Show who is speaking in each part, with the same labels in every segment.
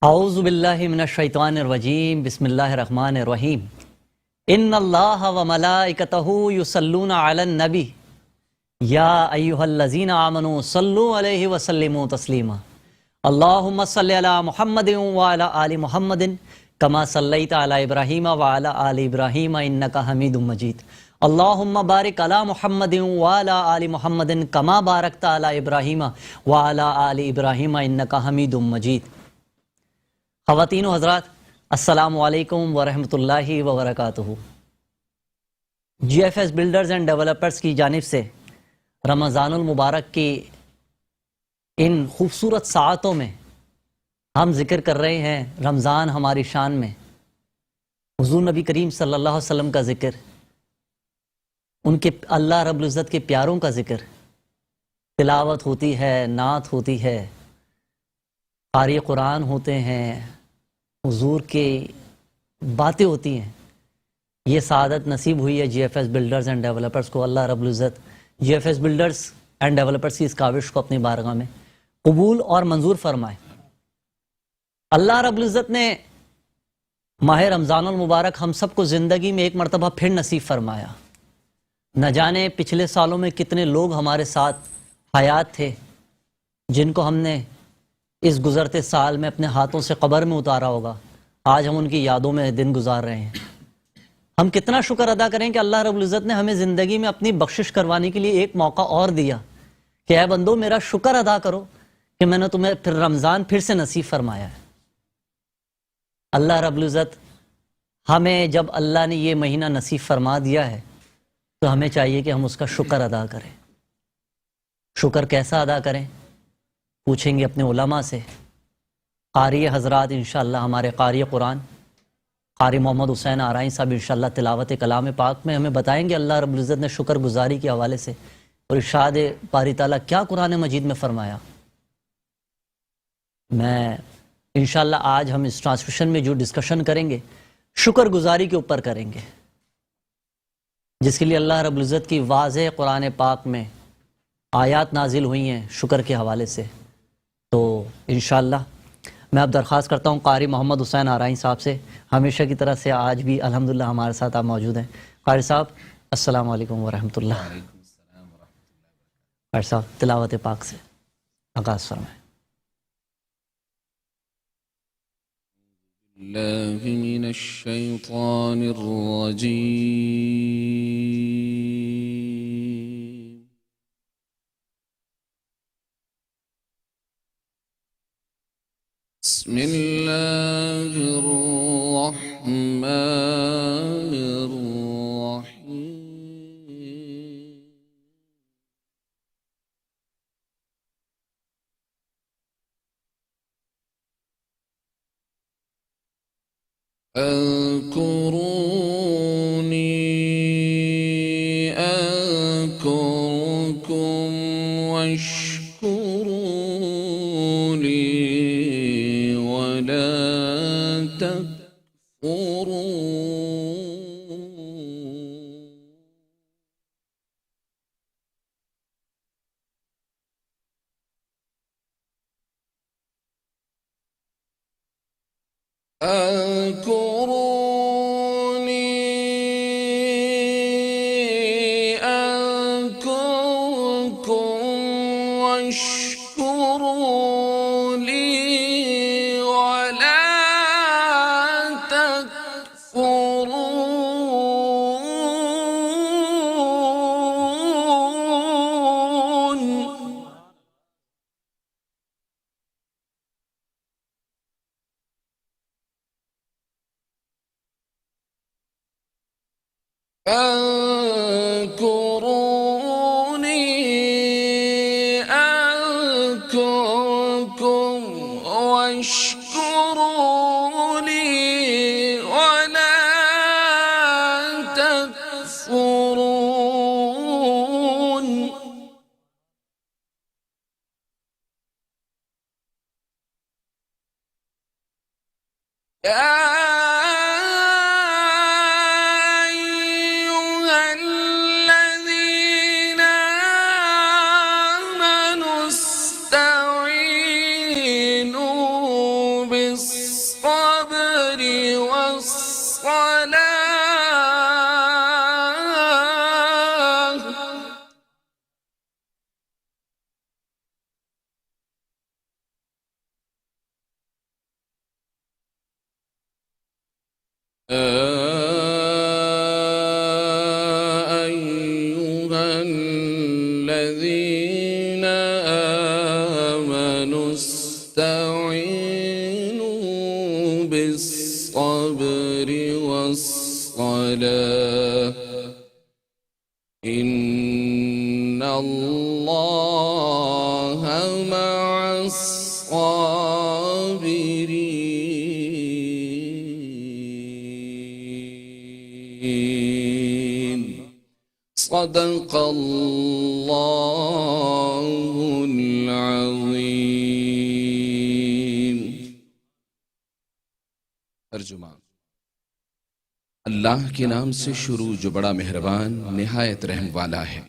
Speaker 1: اعوذ باللہ من الشیطان الرجیم بسم اللہ الرحمن الرحیم ان اللہ و ملائکتہ یصلون علی النبی یا ایہا الذین آمنوا صلوا علیہ وسلموا تسلیما اللہم صلی علی محمد وعلی آل محمد کما صلیت علی ابراہیم وعلی آل ابراہیم انکا حمید مجید اللہم بارک علی محمد وعلی آل محمد کما بارکت علی ابراہیم وعلی آل ابراہیم انکا حمید مجید۔ خواتین و حضرات، السلام علیکم ورحمۃ اللہ وبرکاتہ۔ G F S builders and developers کی جانب سے رمضان المبارک کی ان خوبصورت ساعتوں میں ہم ذکر کر رہے ہیں رمضان ہماری شان میں، حضور نبی کریم صلی اللہ علیہ وسلم کا ذکر، ان کے اللہ رب العزت کے پیاروں کا ذکر، تلاوت ہوتی ہے، نعت ہوتی ہے، قاری قرآن ہوتے ہیں، حضور کی باتیں ہوتی ہیں۔ یہ سعادت نصیب ہوئی ہے G F S builders and developers کو۔ اللہ رب العزت G F S builders and developers کی اس کاوش کو اپنی بارگاہ میں قبول اور منظور فرمائے۔ اللہ رب العزت نے ماہ رمضان المبارک ہم سب کو زندگی میں ایک مرتبہ پھر نصیب فرمایا۔ نہ جانے پچھلے سالوں میں کتنے لوگ ہمارے ساتھ حیات تھے جن کو ہم نے اس گزرتے سال میں اپنے ہاتھوں سے قبر میں اتارا ہوگا، آج ہم ان کی یادوں میں دن گزار رہے ہیں۔ ہم کتنا شکر ادا کریں کہ اللہ رب العزت نے ہمیں زندگی میں اپنی بخشش کروانے کے لیے ایک موقع اور دیا کہ اے بندو میرا شکر ادا کرو کہ میں نے تمہیں پھر رمضان پھر سے نصیب فرمایا ہے۔ اللہ رب العزت ہمیں جب اللہ نے یہ مہینہ نصیب فرما دیا ہے تو ہمیں چاہیے کہ ہم اس کا شکر ادا کریں۔ شکر کیسا ادا کریں؟ پوچھیں گے اپنے علماء سے۔ قاری حضرات انشاءاللہ ہمارے قاری قرآن قاری محمد حسین آرائیں صاحب انشاءاللہ تلاوت کلام پاک میں ہمیں بتائیں گے اللہ رب العزت نے شکر گزاری کے حوالے سے اور ارشاد باری تعالیٰ کیا قرآن مجید میں فرمایا۔ میں انشاءاللہ آج ہم اس ٹرانسمیشن میں جو ڈسکشن کریں گے شکر گزاری کے اوپر کریں گے، جس کے لیے اللہ رب العزت کی واضح قرآن پاک میں آیات نازل ہوئی ہیں شکر کے حوالے سے۔ تو انشاءاللہ میں اب درخواست کرتا ہوں قاری محمد حسین آرائیں صاحب سے، ہمیشہ کی طرح سے آج بھی الحمدللہ ہمارے ساتھ آپ موجود ہیں۔ قاری صاحب السلام علیکم ورحمۃ اللہ۔ قاری صاحب تلاوت پاک سے آغاز فرمائیں۔
Speaker 2: اللہ من الشیطان الرجیم، بسم اللہ الرحمن الرحیم، اذکرونی اذکرکم واشکروا لی ولا تکفرون۔ اذکرونی اذکرکم واشکروا لی ولا تکفرون۔ اذکرونی اذکرکم واشکروا لی ولا تکفرون۔ الذين آمنوا استعينوا بالصبر أيها الذين آمنوا استعينوا بالصبر والصلاة إن الله مع الصابرين صدق الله العظيم. ترجمہ: اللہ کے نام سے شروع جو بڑا مہربان نہایت رحم والا ہے.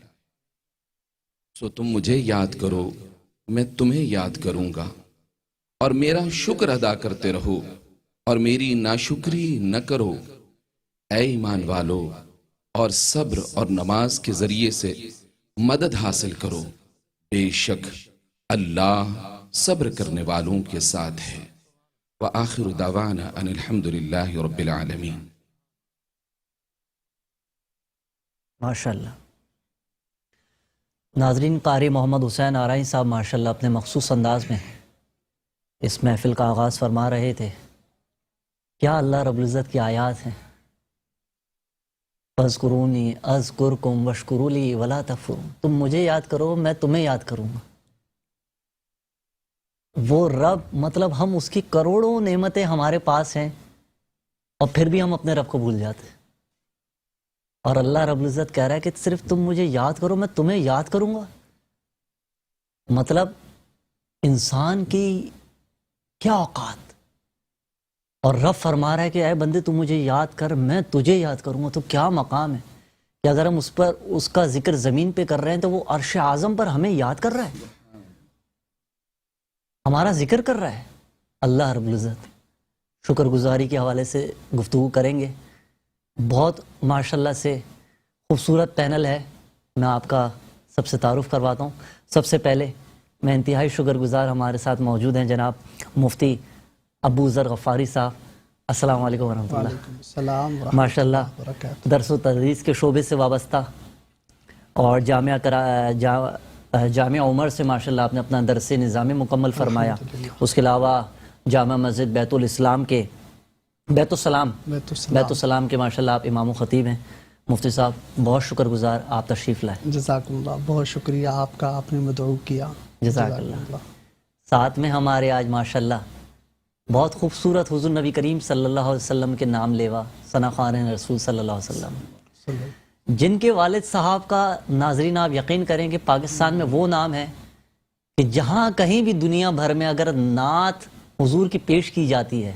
Speaker 2: سو تم مجھے یاد کرو میں تمہیں یاد کروں گا، اور میرا شکر ادا کرتے رہو اور میری ناشکری نہ کرو. اے ایمان والو، اور صبر اور نماز کے ذریعے سے مدد حاصل کرو، بے شک اللہ صبر کرنے والوں کے ساتھ ہے. وآخر دعوانا ان الحمد للہ رب العالمین.
Speaker 1: ماشاءاللہ. ناظرین، قاری محمد حسین آرائیں صاحب ماشاءاللہ اپنے مخصوص انداز میں اس محفل کا آغاز فرما رہے تھے. کیا اللہ رب العزت کی آیات ہیں. فاذکرونی اذکرکم واشکروا لی ولا تکفرون. تم مجھے یاد کرو میں تمہیں یاد کروں گا. وہ رب، مطلب ہم اس کی کروڑوں نعمتیں ہمارے پاس ہیں اور پھر بھی ہم اپنے رب کو بھول جاتے ہیں. اور اللہ رب العزت کہہ رہا ہے کہ صرف تم مجھے یاد کرو میں تمہیں یاد کروں گا. مطلب انسان کی کیا اوقات. اور رب فرما رہا ہے کہ اے بندے تم مجھے یاد کر میں تجھے یاد کروں گا. تو کیا مقام ہے کہ اگر ہم اس کا ذکر زمین پہ کر رہے ہیں تو وہ عرش اعظم پر ہمیں یاد کر رہا ہے، ہمارا ذکر کر رہا ہے. اللہ رب العزت. شکر گزاری کے حوالے سے گفتگو کریں گے. بہت ماشاءاللہ سے خوبصورت پینل ہے. میں آپ کا سب سے تعارف کرواتا ہوں. سب سے پہلے میں انتہائی شکر گزار ہمارے ساتھ موجود ہیں جناب مفتی ابو ذر غفاری صاحب. السلام علیکم ورحمۃ اللہ.
Speaker 3: السلام
Speaker 1: ماشاءاللہ درس و تدریس کے شعبے سے وابستہ اور جامعہ عمر سے ماشاءاللہ آپ نے اپنا درس نظامی مکمل فرمایا. اس کے علاوہ جامع مسجد بیت السلام کے ماشاءاللہ آپ امام و خطیب ہیں. مفتی صاحب بہت شکر گزار آپ تشریف لائے.
Speaker 3: جزاک اللہ. بہت شکریہ آپ کا، آپ نے مدعو کیا.
Speaker 1: جزاک اللہ. ساتھ میں ہمارے آج ماشاءاللہ بہت خوبصورت حضور نبی کریم صلی اللہ علیہ وسلم کے نام لیوا ثنا خوان رسول صلی اللہ علیہ وسلم، جن کے والد صاحب کا ناظرین آپ یقین کریں کہ پاکستان میں وہ نام ہے کہ جہاں کہیں بھی دنیا بھر میں اگر نعت حضور کی پیش کی جاتی ہے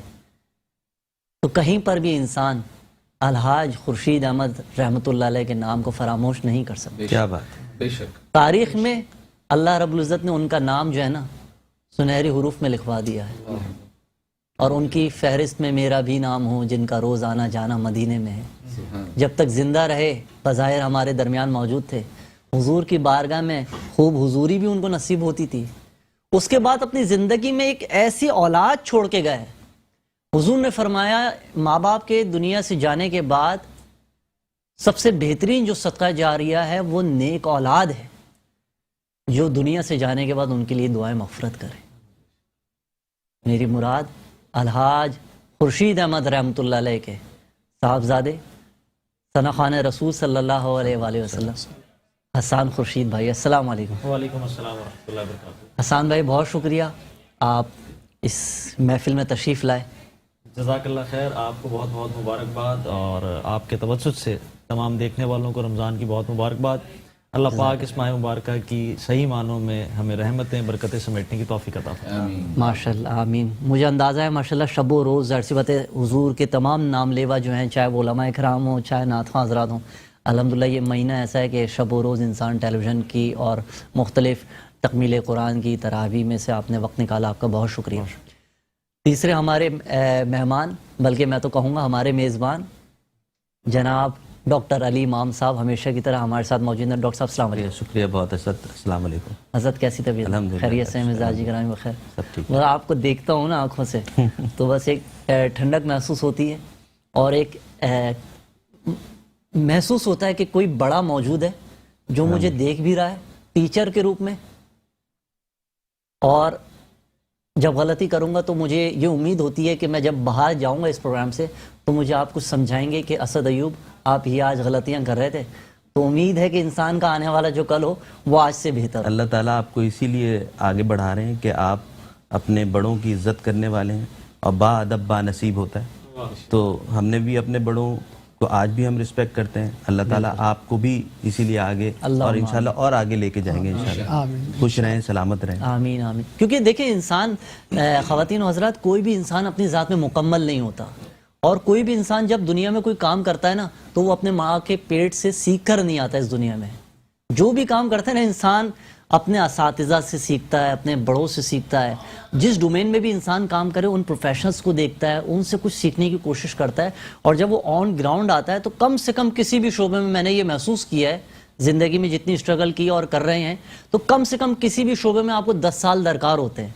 Speaker 1: تو کہیں پر بھی انسان الحاج خورشید احمد رحمۃ اللہ علیہ کے نام کو فراموش نہیں کر سکتا.
Speaker 4: کیا بات ہے.
Speaker 2: بے شک
Speaker 1: تاریخ میں اللہ رب العزت نے ان کا نام جو ہے نا سنہری حروف میں لکھوا دیا ہے. اور ان کی فہرست میں میرا بھی نام ہو جن کا روز آنا جانا مدینے میں ہے. جب تک زندہ رہے بظاہر ہمارے درمیان موجود تھے. حضور کی بارگاہ میں خوب حضوری بھی ان کو نصیب ہوتی تھی. اس کے بعد اپنی زندگی میں ایک ایسی اولاد چھوڑ کے گئے. حضور نے فرمایا ماں باپ کے دنیا سے جانے کے بعد سب سے بہترین جو صدقہ جاریہ ہے وہ نیک اولاد ہے جو دنیا سے جانے کے بعد ان کے لیے دعائیں مغفرت کرے. میری مراد الحاج خورشید احمد رحمۃ اللہ علیہ کے صاحبزادے ثنا خوان رسول صلی اللہ علیہ وآلہ وسلم حسان خورشید بھائی. السلام علیکم.
Speaker 4: وعلیکم السلام ورحمۃ اللہ وبرکاتہ.
Speaker 1: حسان بھائی بہت شکریہ آپ اس محفل میں تشریف لائے.
Speaker 4: جزاک اللہ خیر. آپ کو بہت بہت مبارکباد اور آپ کے توسط سے تمام دیکھنے والوں کو رمضان کی بہت مبارکباد. اللہ پاک اس ماہ مبارکہ کی صحیح معنوں میں ہمیں رحمتیں برکتیں سمیٹنے کی توفیق عطا فرمائے.
Speaker 1: ماشاءاللہ آمین. مجھے اندازہ ہے ماشاءاللہ شب و روز ظاہر سی بات ہے حضور کے تمام نام لیوا جو ہیں چاہے وہ علماء کرام ہوں چاہے نعت خواں حضرات ہوں، الحمدللہ یہ مہینہ ایسا ہے کہ شب و روز انسان ٹیلی ویژن کی اور مختلف تکمیل قرآن کی تراویح میں سے آپ نے وقت نکالا. آپ کا بہت شکریہ. تیسرے ہمارے مہمان بلکہ میں تو کہوں گا ہمارے میزبان جناب ڈاکٹر علی امام صاحب ہمیشہ کی طرح ہمارے ساتھ موجود ہیں. ڈاکٹر صاحب السلام علیکم.
Speaker 4: شکریہ بہت حضرت. السلام علیکم.
Speaker 1: حضرت کیسی طبیعت؟
Speaker 4: الحمدللہ
Speaker 1: خیریت سے؟ مزاجی گرامی بخیر؟
Speaker 4: سب ٹھیک.
Speaker 1: بس آپ کو دیکھتا ہوں نا آنکھوں سے تو بس ایک ٹھنڈک محسوس ہوتی ہے اور ایک محسوس ہوتا ہے کہ کوئی بڑا موجود ہے جو مجھے دیکھ بھی رہا ہے ٹیچر کے روپ میں، اور جب غلطی کروں گا تو مجھے یہ امید ہوتی ہے کہ میں جب باہر جاؤں گا اس پروگرام سے تو مجھے آپ کچھ سمجھائیں گے کہ اسد ایوب آپ یہ آج غلطیاں کر رہے تھے. تو امید ہے کہ انسان کا آنے والا جو کل ہو وہ آج سے بہتر ہو.
Speaker 5: اللہ تعالیٰ آپ کو اسی لیے آگے بڑھا رہے ہیں کہ آپ اپنے بڑوں کی عزت کرنے والے ہیں، اور با ادب با نصیب ہوتا ہے. تو ہم نے بھی اپنے بڑوں کو آج بھی ہم رسپیکٹ کرتے ہیں. اللہ تعالیٰ آپ کو بھی اسی لیے آگے اور انشاءاللہ اور آگے لے کے جائیں گے انشاءاللہ. خوش رہیں، سلامت رہیں.
Speaker 1: آمین آمین. کیونکہ دیکھیں انسان، خواتین و حضرات، کوئی بھی انسان اپنی ذات میں مکمل نہیں ہوتا، اور کوئی بھی انسان جب دنیا میں کوئی کام کرتا ہے نا تو وہ اپنے ماں کے پیٹ سے سیکھ کر نہیں آتا اس دنیا میں. جو بھی کام کرتا ہے نا انسان اپنے اساتذہ سے سیکھتا ہے، اپنے بڑوں سے سیکھتا ہے. جس ڈومین میں بھی انسان کام کرے ان پروفیشنلز کو دیکھتا ہے، ان سے کچھ سیکھنے کی کوشش کرتا ہے، اور جب وہ آن گراؤنڈ آتا ہے تو کم سے کم کسی بھی شعبے میں، میں نے یہ محسوس کیا ہے زندگی میں جتنی اسٹرگل کی اور کر رہے ہیں، تو کم سے کم کسی بھی شعبے میں آپ کو 10 سال درکار ہوتے ہیں.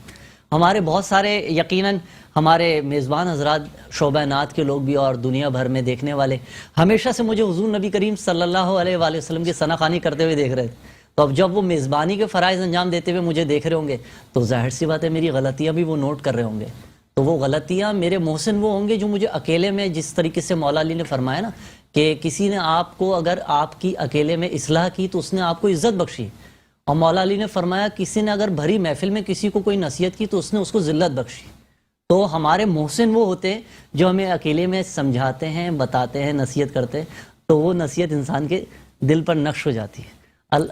Speaker 1: ہمارے بہت سارے یقیناً ہمارے میزبان حضرات شعبہ نعت کے لوگ بھی اور دنیا بھر میں دیکھنے والے ہمیشہ سے مجھے حضور نبی کریم صلی اللہ علیہ وآلہ وسلم کی ثنا خوانی کرتے ہوئے دیکھ رہے تھے. تو اب جب وہ میزبانی کے فرائض انجام دیتے ہوئے مجھے دیکھ رہے ہوں گے تو ظاہر سی بات ہے میری غلطیاں بھی وہ نوٹ کر رہے ہوں گے. تو وہ غلطیاں میرے محسن وہ ہوں گے جو مجھے اکیلے میں، جس طریقے سے مولا علی نے فرمایا نا کہ کسی نے آپ کو اگر آپ کی اکیلے میں اصلاح کی تو اس نے آپ کو عزت بخشی، اور مولا علی نے فرمایا کسی نے اگر بھری محفل میں کسی کو کوئی نصیحت کی تو اس نے اس کو ذلت بخشی. تو ہمارے محسن وہ ہوتے ہیں جو ہمیں اکیلے میں سمجھاتے ہیں، بتاتے ہیں، نصیحت کرتے ہیں، تو وہ نصیحت انسان کے دل پر نقش ہو جاتی ہے.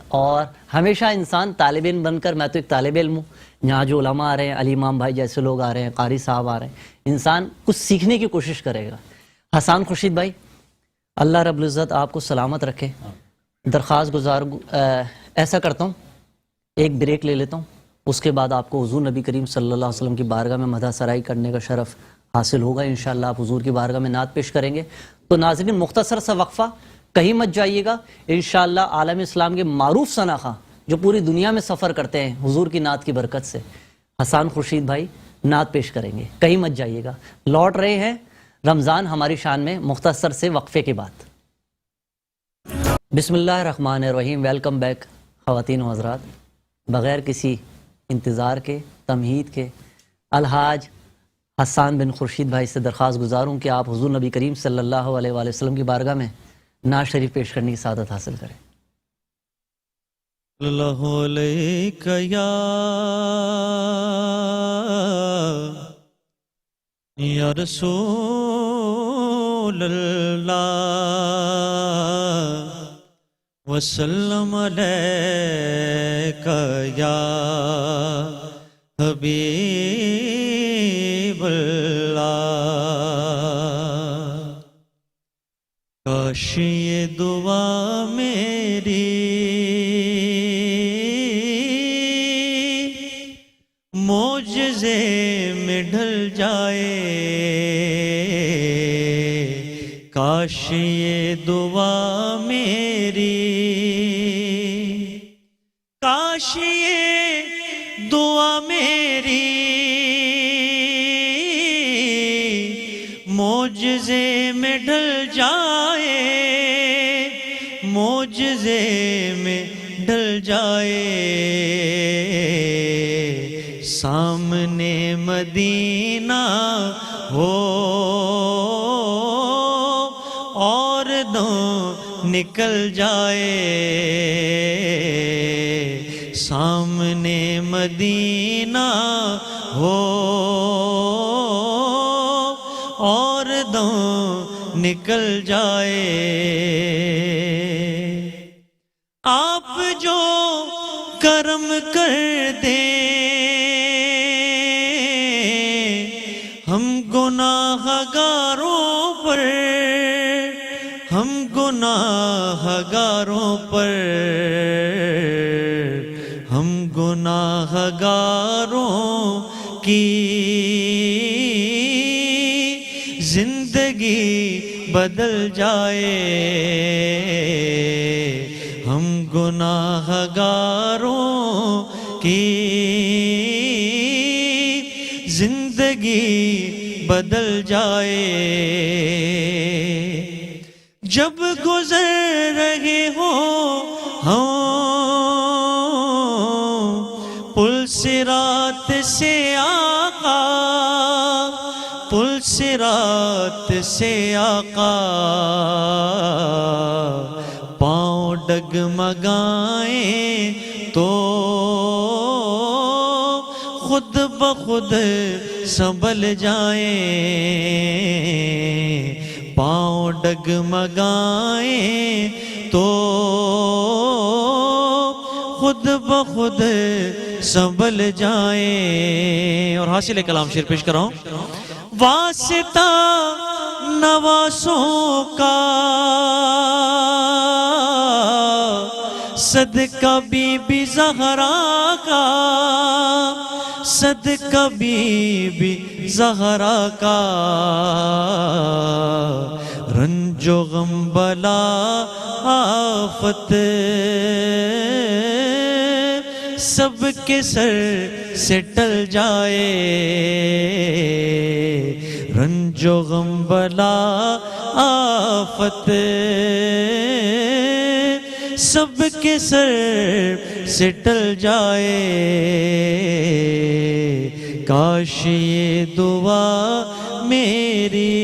Speaker 1: اور ہمیشہ انسان طالب علم بن کر، میں تو ایک طالب علم ہوں، یہاں جو علماء آ رہے ہیں، علی امام بھائی جیسے لوگ آ رہے ہیں، قاری صاحب آ رہے ہیں، انسان کچھ سیکھنے کی کوشش کرے گا. حسان خورشید بھائی، اللہ رب العزت آپ کو سلامت رکھے. درخواست گزار ایسا کرتا ہوں ایک بریک لے لیتا ہوں، اس کے بعد آپ کو حضور نبی کریم صلی اللہ علیہ وسلم کی بارگاہ میں مدح سرائی کرنے کا شرف حاصل ہوگا. انشاءاللہ آپ حضور کی بارگاہ میں نعت پیش کریں گے. تو ناظرین مختصر سا وقفہ، کہیں مت جائیے گا. انشاءاللہ عالم اسلام کے معروف ثنا خواں جو پوری دنیا میں سفر کرتے ہیں حضور کی نعت کی برکت سے، حسان خورشید بھائی نعت پیش کریں گے. کہیں مت جائیے گا. لوٹ رہے ہیں رمضان ہماری شان میں مختصر سے وقفے کے بعد. بسم اللہ الرحمن الرحیم. ویلکم بیک خواتین و حضرات. بغیر کسی انتظار کے، تمہید کے، الحاج حسان بن خورشید بھائی سے درخواست گزار ہوں کہ آپ حضور نبی کریم صلی اللہ علیہ وآلہ وسلم کی بارگاہ میں نعت شریف پیش کرنے کی سعادت حاصل کریں.
Speaker 4: اللہ علیہ یا رسول اللہ وسلم علیک یا حبیب اللہ. کاش یہ دعا میری معجزے میں ڈھل جائے، کاش یہ دعا میری، کاش یہ دعا میری معجزے میں ڈھل جائے، معجزے میں ڈھل جائے. سامنے مدینہ ہو اور دو نکل جائے، سامنے مدینہ ہو اور دو نکل جائے. آپ جو کرم کر دیں ہم گناہ گاروں پر، ہم گناہ گاروں پر، ہم گناہ گاروں کی زندگی بدل جائے، ہم گناہ گاروں کی زندگی
Speaker 6: بدل جائے جب گزر رہے ہو ہم پل صراط سے آقا، پل صراط سے آقا، پاؤں ڈگمگائیں تو خود بخود سنبھل جائیں، پاؤں ڈگمگائیں تو خود بخود سنبھل جائیں۔ اور حاصل کلام شعر پیش کر رہا ہوں۔ واسطہ نواسوں کا صدقہ بی بی زہرا کا، صدقہ بی بی زہرا کا، رنج و غم بلا آفت سب کے سر سے ٹل جائے، رنج و غم بلا آفت سب کے سر سے ٹل جائے، کاش یہ دعا میری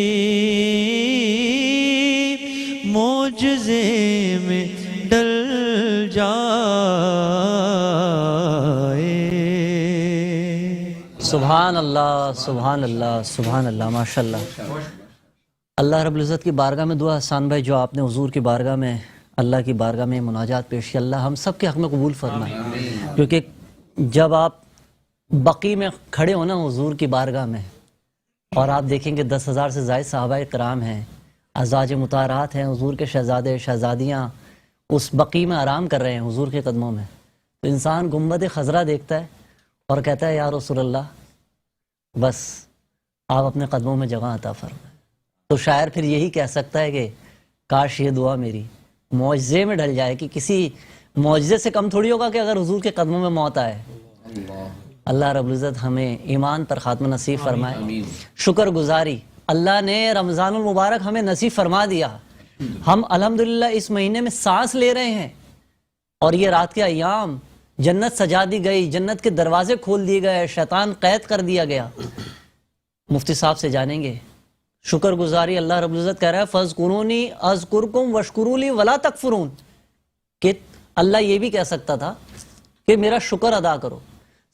Speaker 6: معجزے میں ڈل جائے۔
Speaker 1: سبحان اللہ، سبحان اللہ، سبحان اللہ، ماشاء اللہ۔ اللہ رب العزت کی بارگاہ میں دعا حسان بھائی جو آپ نے حضور کی بارگاہ میں، اللہ کی بارگاہ میں مناجات پیش کی، اللہ ہم سب کے حق میں قبول فرمائے، کیونکہ جب آپ بقی میں کھڑے ہو نا حضور کی بارگاہ میں، اور آپ دیکھیں کہ 10,000 سے زائد صحابہ کرام ہیں، ازواج مطہرات ہیں، حضور کے شہزادے شہزادیاں اس بقی میں آرام کر رہے ہیں حضور کے قدموں میں، تو انسان گنبد خضرا دیکھتا ہے اور کہتا ہے یا رسول اللہ بس آپ اپنے قدموں میں جگہ عطا فرمائیں۔ تو شاعر پھر یہی کہہ سکتا ہے کہ کاش یہ دعا میری معجزے میں ڈل جائے، کہ کسی معجزے سے کم تھوڑی ہوگا کہ اگر حضور کے قدموں میں موت آئے۔ اللہ رب العزت ہمیں ایمان پر خاتمہ نصیب فرمائے، شکر گزاری، اللہ نے رمضان المبارک ہمیں نصیب فرما دیا، ہم الحمدللہ اس مہینے میں سانس لے رہے ہیں، اور یہ رات کے ایام جنت سجا دی گئی، جنت کے دروازے کھول دیے گئے، شیطان قید کر دیا گیا۔ مفتی صاحب سے جانیں گے شکر گزاری، اللہ رب العزت کہہ رہا ہے فَاذْكُرُونِي أَذْكُرْكُمْ وَاشْكُرُوا لِي وَلَا تَكْفُرُونَ، کہ اللہ یہ بھی کہہ سکتا تھا کہ میرا شکر ادا کرو،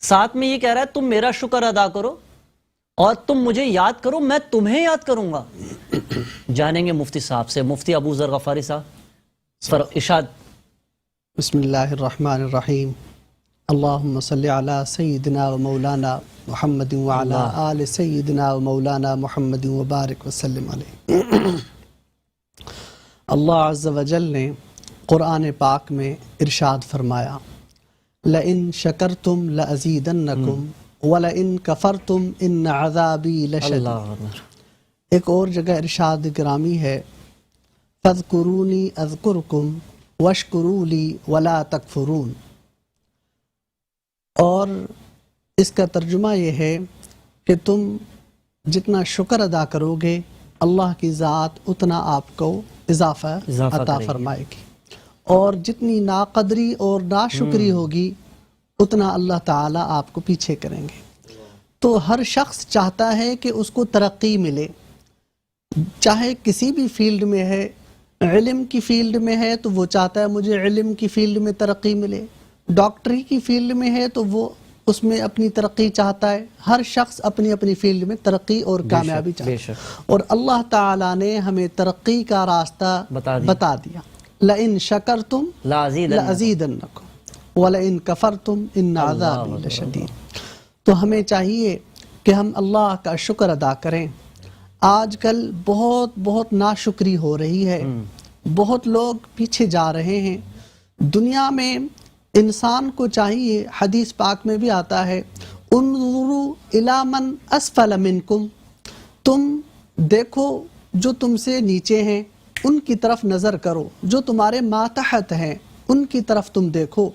Speaker 1: ساتھ میں یہ کہہ رہا ہے تم میرا شکر ادا کرو اور تم مجھے یاد کرو، میں تمہیں یاد کروں گا۔ جانیں گے مفتی صاحب سے، مفتی ابو ذر غفاری صاحب ارشاد۔
Speaker 3: بسم اللہ الرحمن الرحیم، اللہم صلی علی سیدنا و مولانا محمد وعلی آل سیدنا و مولانا محمد وبارک وسلم علیہ۔ اللہ عز و جل نے قرآن پاک میں ارشاد فرمایا لَإِن شَكَرْتُمْ لَأَزِيدَنَّكُمْ وَلَإِن كَفَرْتُمْ إِنَّ عَذَابِي لَشَدِيدٌ۔ ایک اور جگہ ارشاد گرامی ہے فَاذْكُرُونِي أَذْكُرْكُمْ وَاشْكُرُوا لِي وَلَا تَكْفُرُونَ، اور اس کا ترجمہ یہ ہے کہ تم جتنا شکر ادا کرو گے اللہ کی ذات اتنا آپ کو اضافہ عطا فرمائے گی، اور جتنی ناقدری اور ناشکری ہوگی اتنا اللہ تعالیٰ آپ کو پیچھے کریں گے۔ تو ہر شخص چاہتا ہے کہ اس کو ترقی ملے، چاہے کسی بھی فیلڈ میں ہے، علم کی فیلڈ میں ہے تو وہ چاہتا ہے مجھے علم کی فیلڈ میں ترقی ملے، ڈاکٹری کی فیلڈ میں ہے تو وہ اس میں اپنی ترقی چاہتا ہے، ہر شخص اپنی اپنی فیلڈ میں ترقی اور کامیابی چاہتا ہے، اور اللہ تعالیٰ نے ہمیں ترقی کا راستہ بتا دیا۔ لَإِن شَكَرْتُمْ لَأَزِيدَنَّكُمْ وَلَإِن كَفَرْتُمْ إِنَّ عَذَابِي لَشَدِيدٌ۔ تو ہمیں چاہیے کہ ہم اللہ کا شکر ادا کریں۔ آج کل بہت ناشکری ہو رہی ہے، بہت لوگ پیچھے جا رہے ہیں دنیا میں۔ انسان کو چاہیے، حدیث پاک میں بھی آتا ہے انظروا الی من اسفل منکم، تم دیکھو جو تم سے نیچے ہیں ان کی طرف نظر کرو، جو تمہارے ماتحت ہیں ان کی طرف تم دیکھو۔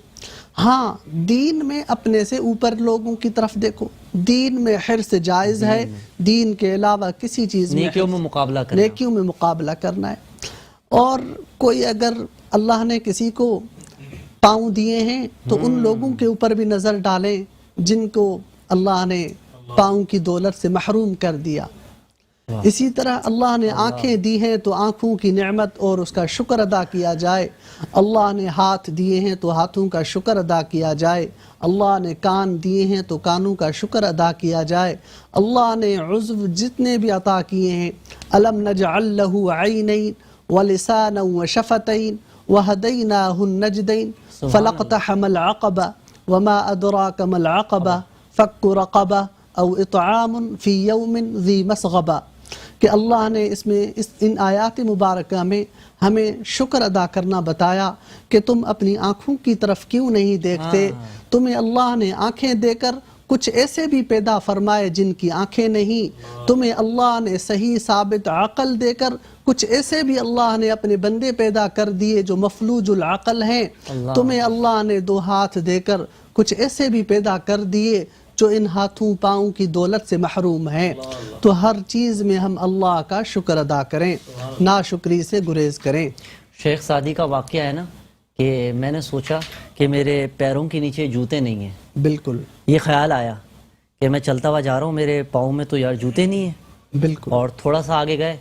Speaker 3: ہاں دین میں اپنے سے اوپر لوگوں کی طرف دیکھو، دین میں حرص جائز ہے، دین کے علاوہ کسی چیز میں
Speaker 1: نیکیوں میں مقابلہ کرنا،
Speaker 3: نیکیوں میں مقابلہ کرنا ہے۔ اور کوئی اگر اللہ نے کسی کو پاؤں دیے ہیں تو ان لوگوں کے اوپر بھی نظر ڈالیں جن کو اللہ نے پاؤں کی دولت سے محروم کر دیا۔ اسی طرح اللہ نے آنکھیں دی ہیں تو آنکھوں کی نعمت اور اس کا شکر ادا کیا جائے، اللہ نے ہاتھ دیے ہیں تو ہاتھوں کا شکر ادا کیا جائے، اللہ نے کان دیے ہیں تو کانوں کا شکر ادا کیا جائے، اللہ نے عضو جتنے بھی عطا کیے ہیں، الم نجعل له عینین ولسانا وشفتین وہدیناہ النجدین فلاقتحم العقبہ وما ادراک ما العقبہ فک رقبہ او اطعام فی یوم ذی مسغبہ، کہ اللہ نے ان آیات مبارکہ میں ہمیں شکر ادا کرنا بتایا کہ تم اپنی آنکھوں کی طرف کیوں نہیں دیکھتے، تمہیں اللہ نے آنکھیں دے کر کچھ ایسے بھی پیدا فرمائے جن کی آنکھیں نہیں، تمہیں اللہ نے صحیح ثابت عقل دے کر کچھ ایسے بھی اللہ نے اپنے بندے پیدا کر دیے جو مفلوج العقل ہیں، تمہیں اللہ نے 2 ہاتھ دے کر کچھ ایسے بھی پیدا کر دیے جو ان ہاتھوں پاؤں کی دولت سے محروم ہیں۔ تو ہر چیز میں ہم اللہ کا شکر ادا کریں، ناشکری سے گریز کریں۔
Speaker 1: شیخ سعدی کا واقعہ ہے نا کہ میں نے سوچا کہ میرے پیروں کے نیچے جوتے نہیں ہیں،
Speaker 3: بالکل
Speaker 1: یہ خیال آیا کہ میں چلتا ہوا جا رہا ہوں، میرے پاؤں میں تو یار جوتے نہیں ہیں،
Speaker 3: بالکل،
Speaker 1: اور تھوڑا سا آگے گئے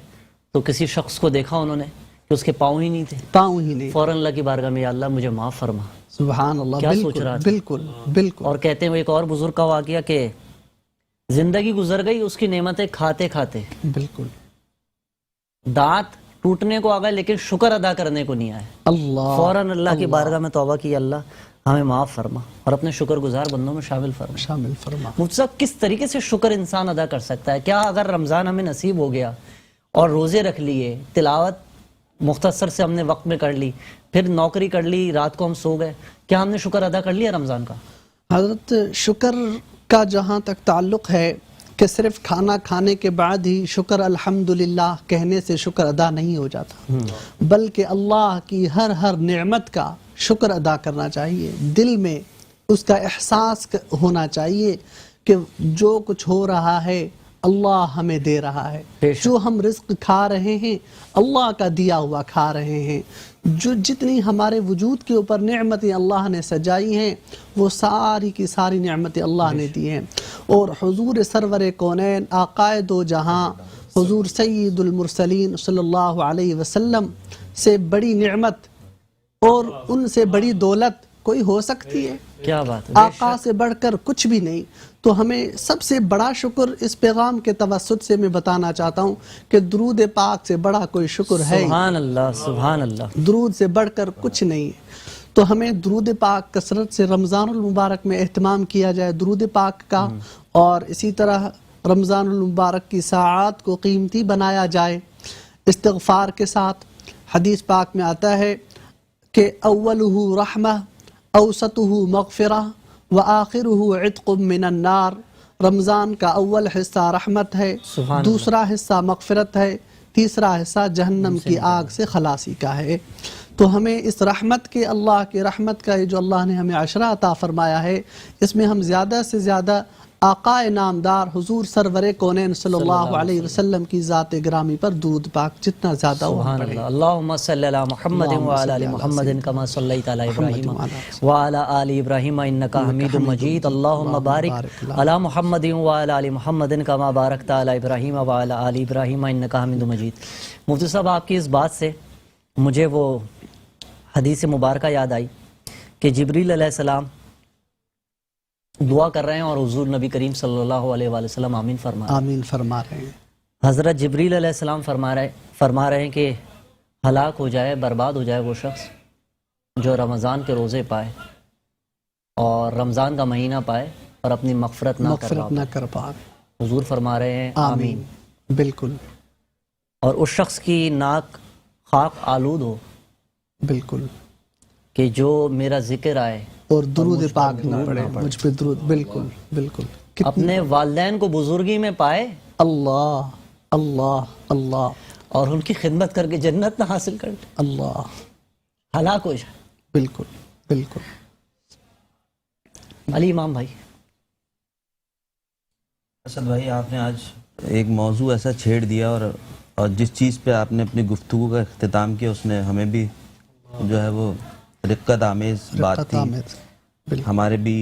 Speaker 1: تو کسی شخص کو دیکھا انہوں نے کہ اس کے پاؤں ہی نہیں تھے،
Speaker 3: پاؤں ہی نہیں،
Speaker 1: فوراً اللہ کی بارگاہ میں یا اللہ مجھے معاف فرما۔
Speaker 3: سبحان اللہ،
Speaker 1: کیا سوچ
Speaker 3: بالکل
Speaker 1: رہا تھا؟
Speaker 3: بالکل بالکل۔
Speaker 1: اور کہتے ہیں وہ ایک اور بزرگ کا واقعہ کہ زندگی گزر گئی اس کی نعمتیں کھاتے کھاتے،
Speaker 3: بالکل،
Speaker 1: دانت ٹوٹنے کو آ گئے لیکن شکر ادا کرنے کو نہیں آئے،
Speaker 3: اللہ
Speaker 1: فوراً اللہ کی بارگاہ میں توبہ کی، اللہ ہمیں معاف فرما اور اپنے شکر گزار بندوں میں شامل فرما۔
Speaker 3: شامل فرما۔
Speaker 1: مفتی صاحب کس طریقے سے شکر انسان ادا کر سکتا ہے؟ کیا اگر رمضان ہمیں نصیب ہو گیا اور روزے رکھ لیے، تلاوت مختصر سے ہم نے وقت میں کر لی، پھر نوکری کر لی، رات کو ہم سو گئے، کیا ہم نے شکر ادا کر لیا رمضان کا؟
Speaker 3: حضرت شکر کا جہاں تک تعلق ہے کہ صرف کھانا کھانے کے بعد ہی شکر الحمدللہ کہنے سے شکر ادا نہیں ہو جاتا، بلکہ اللہ کی ہر نعمت کا شکر ادا کرنا چاہیے، دل میں اس کا احساس ہونا چاہیے کہ جو کچھ ہو رہا ہے اللہ ہمیں دے رہا ہے، جو ہم رزق کھا رہے ہیں اللہ کا دیا ہوا کھا رہے ہیں، جو جتنی ہمارے وجود کے اوپر نعمتیں اللہ نے سجائی ہیں وہ ساری کی ساری نعمتیں اللہ نے دی ہیں، اور حضور سرور کونین آقائے دو جہاں حضور سید المرسلین صلی اللہ علیہ وسلم سے بڑی نعمت اور ان سے بڑی دولت کوئی ہو سکتی ہے؟
Speaker 1: کیا بات ہے،
Speaker 3: آقا سے بڑھ کر کچھ بھی نہیں۔ تو ہمیں سب سے بڑا شکر اس پیغام کے توسط سے میں بتانا چاہتا ہوں کہ درود پاک سے بڑا کوئی شکر ہے،
Speaker 1: سبحان اللہ سبحان اللہ،
Speaker 3: درود سے بڑھ کر کچھ نہیں ہے۔ تو ہمیں درود پاک کثرت سے رمضان المبارک میں اہتمام کیا جائے درود پاک کا، اور اسی طرح رمضان المبارک کی ساعات کو قیمتی بنایا جائے استغفار کے ساتھ۔ حدیث پاک میں آتا ہے کہ اولہ رحمہ اوسطہ مغفرہ وآخرہ عتق من النار، رمضان کا اول حصہ رحمت ہے، دوسرا حصہ مغفرت ہے، تیسرا حصہ جہنم کی آگ سے خلاصی کا ہے۔ تو ہمیں اس رحمت کے، اللہ کی رحمت کا، جو اللہ نے ہمیں عشرہ عطا فرمایا ہے، اس میں ہم زیادہ سے زیادہ آقا نامدار حضور سرور کونین صلی اللہ علیہ وسلم کی ذات گرامی پر درود پاک جتنا زیادہ ہو
Speaker 1: سبحان اللہ۔ اللہم صلی علی محمد وعلی آل محمد کما صلیت علی ابراہیم وعلی آل ابراہیم انکا حمید مجید، اللہم بارک علی محمد وعلی آل محمد کما بارکت علی ابراہیم وعلی آل ابراہیم انکا حمید مجید۔ مفتی صاحب آپ کی اس بات سے مجھے وہ حدیث مبارکہ یاد آئی کہ جبریل علیہ السلام دعا کر رہے ہیں اور حضور نبی کریم صلی اللہ علیہ وآلہ وسلم آمین
Speaker 3: فرما رہے ہیں۔
Speaker 1: حضرت جبریل علیہ السلام فرما رہے ہیں کہ ہلاک ہو جائے، برباد ہو جائے وہ شخص جو رمضان کے روزے پائے اور رمضان کا مہینہ پائے اور اپنی مغفرت نہ کر پائے۔ حضور فرما رہے ہیں آمین۔
Speaker 3: بالکل۔
Speaker 1: اور اس شخص کی ناک خاک آلود ہو،
Speaker 3: بالکل،
Speaker 1: کہ جو میرا ذکر آئے
Speaker 3: اور درود پاک نہ پڑھے، مجھ پہ درود، بالکل بالکل،
Speaker 1: اپنے والدین کو بزرگی میں پائے،
Speaker 3: اللہ اللہ اللہ،
Speaker 1: اور ان کی خدمت کر کے جنت نہ حاصل کر لے،
Speaker 3: اللہ،
Speaker 1: ہلاک ہو جائے۔
Speaker 3: بالکل بالکل۔
Speaker 1: علی امام بھائی.
Speaker 5: اسد بھائی آپ نے آج ایک موضوع ایسا چھیڑ دیا اور جس چیز پہ آپ نے اپنی گفتگو کا اختتام کیا اس نے ہمیں بھی جو ہے وہ رقت آمیز بات تھی. ہمارے بھی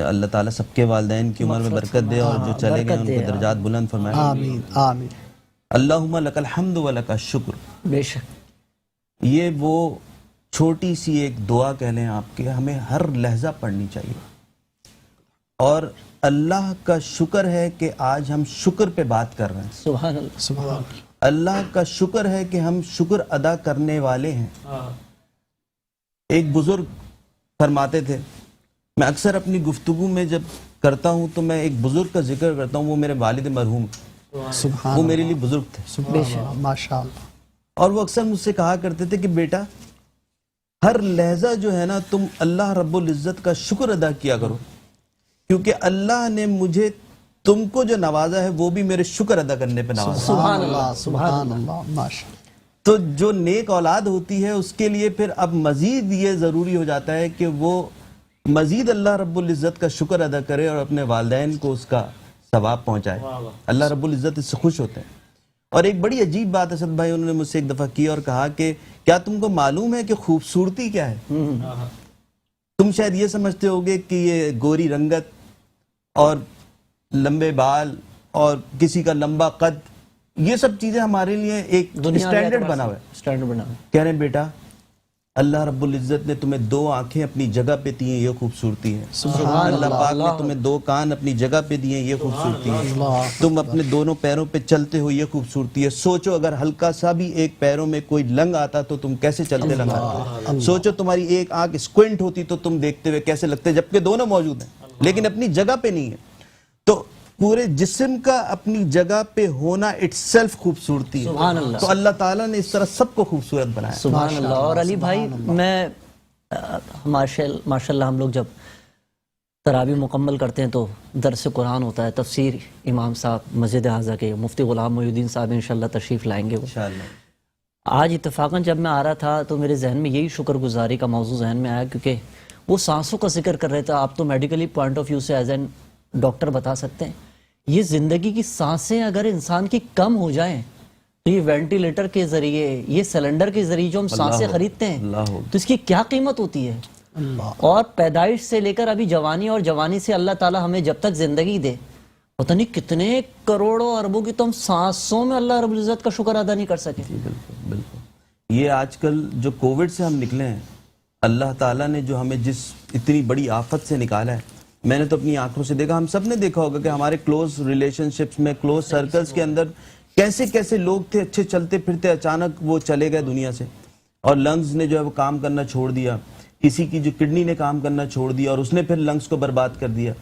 Speaker 5: اللہ تعالیٰ سب کے والدین کی عمر میں برکت دے اور جو چلے گئے ان کو درجات بلند فرمائے.
Speaker 3: آمین آمین.
Speaker 5: اللہم لک الحمد و لک الشکر.
Speaker 1: بے شک.
Speaker 5: یہ وہ چھوٹی سی ایک دعا کہہ لیں آپ کے ہمیں ہر لہجہ پڑھنی چاہیے. اور اللہ کا شکر ہے کہ آج ہم شکر پہ بات کر رہے ہیں.
Speaker 1: سبحان اللہ.
Speaker 3: سبحان اللہ.
Speaker 5: اللہ کا شکر ہے کہ ہم شکر ادا کرنے والے ہیں. ایک بزرگ فرماتے تھے, میں اکثر اپنی گفتگو میں جب کرتا ہوں تو میں ایک بزرگ کا ذکر کرتا ہوں, وہ میرے والد مرحوم,
Speaker 3: سبحان
Speaker 5: وہ میرے لیے بزرگ تھے.
Speaker 3: سبحان اللہ. ماشاء اللہ.
Speaker 5: اور وہ اکثر مجھ سے کہا کرتے تھے کہ بیٹا ہر لہجہ جو ہے نا تم اللہ رب العزت کا شکر ادا کیا کرو, کیونکہ اللہ نے مجھے تم کو جو نوازا ہے وہ بھی میرے شکر ادا کرنے پہ نوازا.
Speaker 3: سبحان اللہ. سبحان اللہ. ماشاء اللہ.
Speaker 5: تو جو نیک اولاد ہوتی ہے اس کے لیے پھر اب مزید یہ ضروری ہو جاتا ہے کہ وہ مزید اللہ رب العزت کا شکر ادا کرے اور اپنے والدین کو اس کا ثواب پہنچائے. اللہ رب العزت اس سے خوش ہوتے ہیں. اور ایک بڑی عجیب بات اسد بھائی انہوں نے مجھ سے ایک دفعہ کی اور کہا کہ کیا تم کو معلوم ہے کہ خوبصورتی کیا ہے؟ تم شاید یہ سمجھتے ہوگے کہ یہ گوری رنگت اور لمبے بال اور کسی کا لمبا قد, یہ سب چیزیں ہمارے لیے ایک اسٹینڈرڈ بنا ہوا ہے.
Speaker 1: اسٹینڈرڈ بنا ہوا ہے.
Speaker 5: کہہ رہے ہیں بیٹا اللہ رب العزت نے تمہیں 2 آنکھیں اپنی جگہ پہ دی ہیں, یہ خوبصورتی ہے. اللہ پاک نے تمہیں 2 کان اپنی جگہ پہ دیے ہیں, یہ خوبصورتی ہے. تم اپنے دونوں پیروں پہ چلتے ہو, یہ خوبصورتی ہے. سوچو اگر ہلکا سا بھی ایک پیروں میں کوئی لنگ آتا تو تم کیسے چلتے لنگ آتے. سوچو تمہاری ایک آنکھ اسکوینٹ ہوتی تو تم دیکھتے ہوئے کیسے لگتے, جبکہ دونوں موجود ہیں لیکن اپنی جگہ پہ نہیں ہے. تو پورے جسم کا اپنی جگہ پہ ہونا اٹ سیلف خوبصورتی ہے.
Speaker 1: سبحان اللہ.
Speaker 5: تو اللہ تعالیٰ نے اس طرح سب کو خوبصورت بنایا.
Speaker 1: سبحان اللہ. اور علی بھائی میں ماشاء اللہ ہم لوگ جب تراویح مکمل کرتے ہیں تو درس قرآن ہوتا ہے, تفسیر امام صاحب مسجد اعظم کے مفتی غلام محی الدین صاحب انشاءاللہ تشریف لائیں گے.
Speaker 5: انشاءاللہ.
Speaker 1: آج اتفاقاً جب میں آ رہا تھا تو میرے ذہن میں یہی شکر گزاری کا موضوع ذہن میں آیا, کیونکہ وہ سانسوں کا ذکر کر رہے تھے. آپ تو میڈیکلی پوائنٹ آف ویو سے ایز این ڈاکٹر بتا سکتے ہیں, یہ زندگی کی سانسیں اگر انسان کی کم ہو جائیں تو یہ وینٹیلیٹر کے ذریعے, یہ سلنڈر کے ذریعے جو ہم سانسیں خریدتے ہیں تو اس کی کیا قیمت ہوتی ہے. اور پیدائش سے لے کر ابھی جوانی, اور جوانی سے اللہ تعالیٰ ہمیں جب تک زندگی دے, پتہ نہیں کتنے کروڑوں اربوں کی تو ہم سانسوں میں اللہ رب العزت کا شکر ادا نہیں کر سکے.
Speaker 5: بالکل بالکل. یہ آج کل جو کووڈ سے ہم نکلے ہیں, اللہ تعالیٰ نے جو ہمیں جس اتنی بڑی آفت سے نکالا ہے, میں نے تو اپنی آنکھوں سے دیکھا, ہم سب نے دیکھا ہوگا کہ ہمارے کلوز ریلیشن شپس میں, کلوز سرکلز کے اندر کیسے کیسے لوگ تھے اچھے چلتے پھرتے, اچانک وہ چلے گئے دنیا سے, اور لنگز نے جو ہے وہ کام کرنا چھوڑ دیا, کسی کی جو کڈنی نے کام کرنا چھوڑ دیا اور اس نے پھر لنگز کو برباد کر دیا.